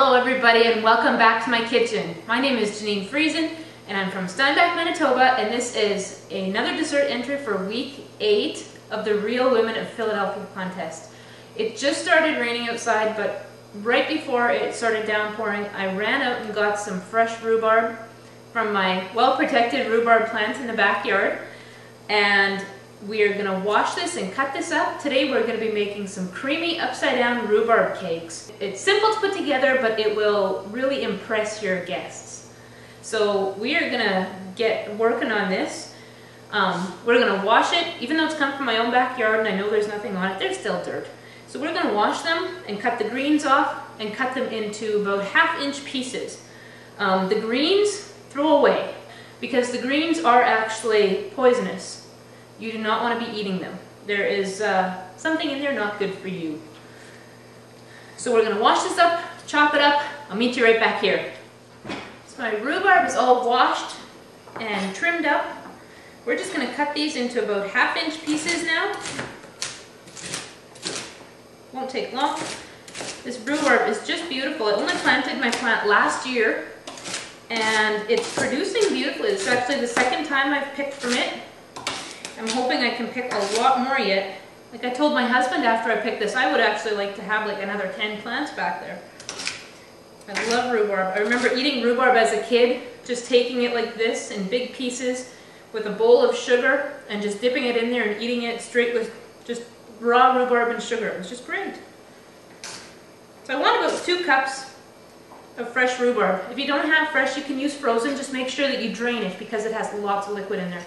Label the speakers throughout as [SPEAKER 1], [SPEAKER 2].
[SPEAKER 1] Hello everybody and welcome back to my kitchen. My name is Janine Friesen and I'm from Steinbach, Manitoba, and this is another dessert entry for week 8 of the Real Women of Philadelphia contest. It just started raining outside, but right before it started downpouring, I ran out and got some fresh rhubarb from my well-protected rhubarb plant in the backyard, and we are going to wash this and cut this up. Today we're going to be making some creamy upside-down rhubarb cakes. It's simple to put together, but it will really impress your guests. So we are going to get working on this. We're going to wash it. Even though it's come from my own backyard and I know there's nothing on it, there's still dirt. So we're going to wash them and cut the greens off and cut them into about 1/2 inch pieces. The greens, throw away, because the greens are actually poisonous. You do not want to be eating them. There is something in there not good for you. So we're going to wash this up, chop it up. I'll meet you right back here. So my rhubarb is all washed and trimmed up. We're just going to cut these into about 1/2 inch pieces now. Won't take long. This rhubarb is just beautiful. I only planted my plant last year and it's producing beautifully. It's actually the second time I've picked from it. I'm hoping I can pick a lot more yet. Like I told my husband after I picked this, I would actually like to have like another 10 plants back there. I love rhubarb. I remember eating rhubarb as a kid, just taking it like this in big pieces with a bowl of sugar and just dipping it in there and eating it straight with just raw rhubarb and sugar. It was just great. So I want about 2 cups of fresh rhubarb. If you don't have fresh, you can use frozen. Just make sure that you drain it because it has lots of liquid in there.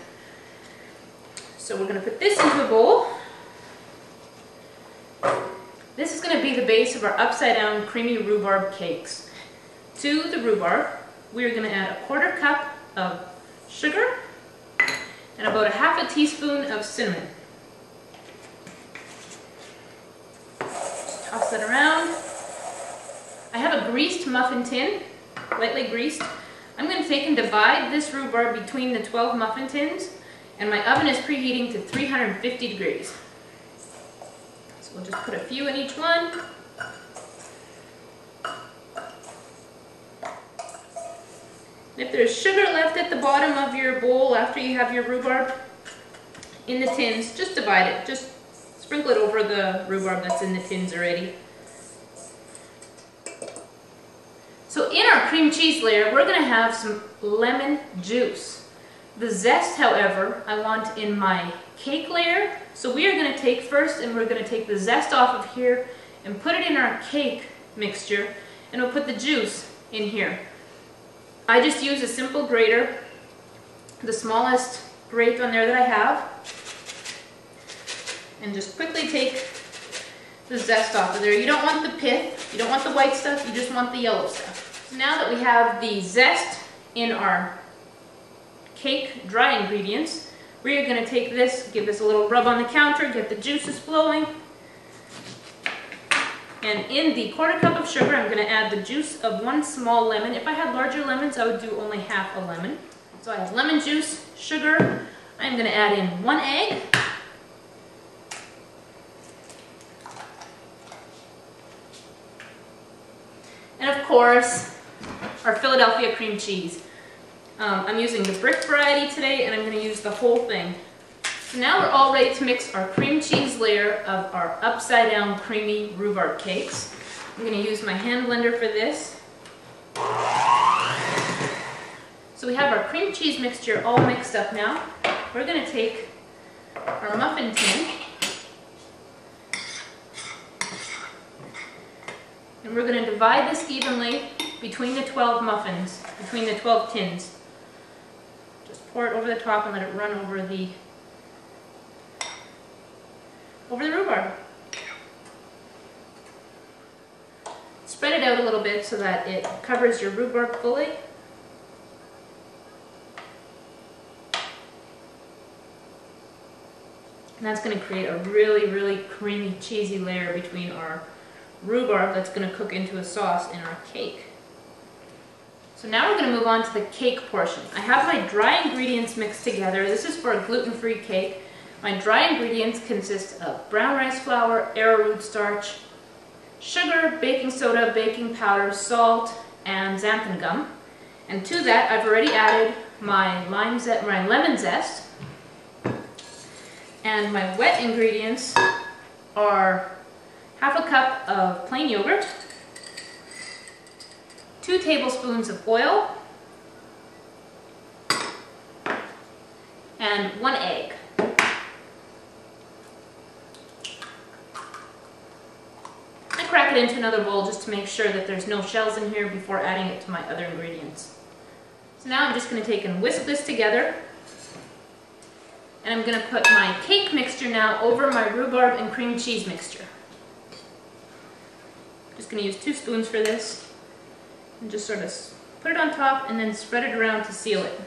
[SPEAKER 1] So we're going to put this into a bowl. This is going to be the base of our upside down creamy rhubarb cakes. To the rhubarb, we are going to add 1/4 cup of sugar and about 1/2 teaspoon of cinnamon. Toss that around. I have a greased muffin tin, lightly greased. I'm going to take and divide this rhubarb between the 12 muffin tins. And my oven is preheating to 350 degrees. So we'll just put a few in each one. If there's sugar left at the bottom of your bowl after you have your rhubarb in the tins, just divide it. Just sprinkle it over the rhubarb that's in the tins already. So in our cream cheese layer, we're going to have some lemon juice. The zest, however, I want in my cake layer. So we are going to take first and we're going to take the zest off of here and put it in our cake mixture, and we'll put the juice in here. I just use a simple grater, the smallest grate on there that I have, and just quickly take the zest off of there. You don't want the pith, you don't want the white stuff, you just want the yellow stuff. So now that we have the zest in our cake dry ingredients, we are going to take this, give this a little rub on the counter, get the juices flowing, and in the 1/4 cup of sugar I'm going to add the juice of 1 small lemon. If I had larger lemons, I would do only 1/2 a lemon. So I have lemon juice, sugar. I'm going to add in 1 egg, and of course our Philadelphia cream cheese. I'm using the brick variety today, and I'm going to use the whole thing. So now we're all ready to mix our cream cheese layer of our upside down creamy rhubarb cakes. I'm going to use my hand blender for this. So we have our cream cheese mixture all mixed up now. We're going to take our muffin tin and we're going to divide this evenly between the 12 muffins, between the 12 tins. Pour it over the top and let it run over the rhubarb. Spread it out a little bit so that it covers your rhubarb fully. And that's going to create a really, really creamy, cheesy layer between our rhubarb that's going to cook into a sauce in our cake. So now we're going to move on to the cake portion. I have my dry ingredients mixed together. This is for a gluten-free cake. My dry ingredients consist of brown rice flour, arrowroot starch, sugar, baking soda, baking powder, salt, and xanthan gum. And to that, I've already added my lemon zest. And my wet ingredients are half a cup of plain yogurt, 2 tablespoons of oil, and 1 egg. I crack it into another bowl just to make sure that there's no shells in here before adding it to my other ingredients. So now I'm just going to take and whisk this together. And I'm going to put my cake mixture now over my rhubarb and cream cheese mixture. Just going to use 2 spoons for this. And just sort of put it on top and then spread it around to seal it.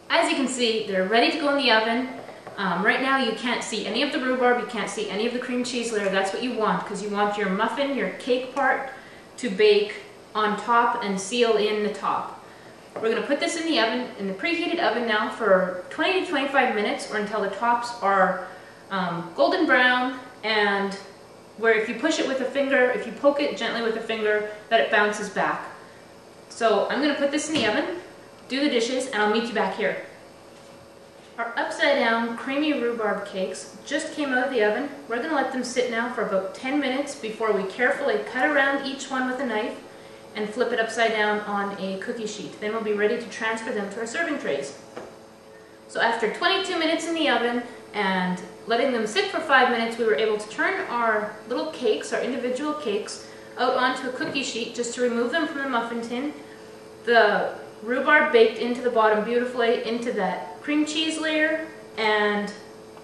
[SPEAKER 1] As you can see, they're ready to go in the oven. Right now you can't see any of the rhubarb, you can't see any of the cream cheese layer. That's what you want, because you want your muffin, your cake part, to bake on top and seal in the top. We're going to put this in the oven, in the preheated oven now, for 20 to 25 minutes, or until the tops are golden brown, and where if you push it with a finger, if you poke it gently with a finger, that it bounces back. So I'm going to put this in the oven, do the dishes, and I'll meet you back here. Our upside down creamy rhubarb cakes just came out of the oven. We're going to let them sit now for about 10 minutes before we carefully cut around each one with a knife and flip it upside down on a cookie sheet. Then we'll be ready to transfer them to our serving trays. So after 22 minutes in the oven and letting them sit for 5 minutes, we were able to turn our little cakes, our individual cakes, out onto a cookie sheet just to remove them from the muffin tin. The rhubarb baked into the bottom beautifully into that cream cheese layer, and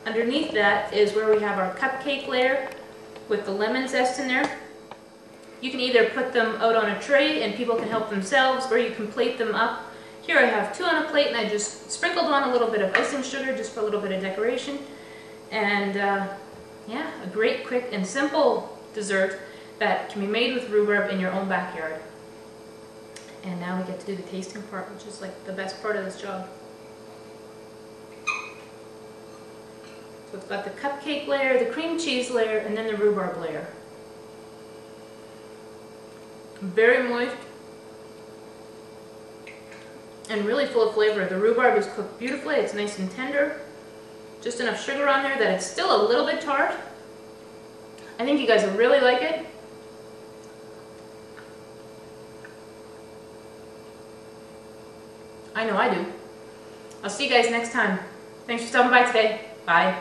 [SPEAKER 1] underneath that is where we have our cupcake layer with the lemon zest in there. You can either put them out on a tray and people can help themselves, or you can plate them up. Here I have 2 on a plate and I just sprinkled on a little bit of icing sugar just for a little bit of decoration. And yeah, a great, quick, and simple dessert that can be made with rhubarb in your own backyard. And now we get to do the tasting part, which is like the best part of this job. So it's got the cupcake layer, the cream cheese layer, and then the rhubarb layer. Very moist and really full of flavor. The rhubarb is cooked beautifully, it's nice and tender. Just enough sugar on there that it's still a little bit tart. I think you guys will really like it. I know I do. I'll see you guys next time. Thanks for stopping by today. Bye.